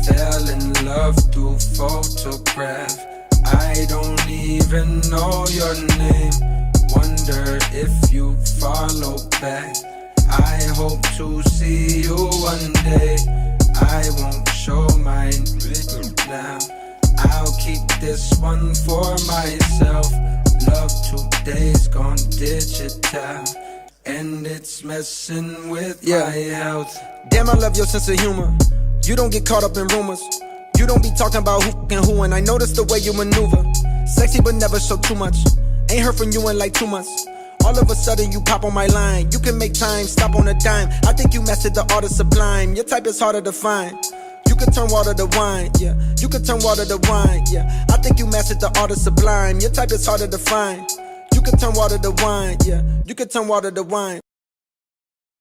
Fell in love through photograph. I don't even know your name. Wonder if you follow back. I hope to see you one day. I won't show mine now. I'll keep this one for myself. Love today's gone digital, and it's messing with my health. Damn, I love your sense of humor. You don't get caught up in rumors. You don't be talking about who and who, and I notice the way you maneuver. Sexy but never show too much. Ain't heard from you in like 2 months. All of a sudden you pop on my line. You can make time, stop on a dime. I think you mastered the art of sublime. Your type is harder to find. You can turn water to wine, yeah. You can turn water to wine, yeah. I think you mastered the art of sublime. Your type is harder to find. You can turn water to wine, yeah. You can turn water to wine.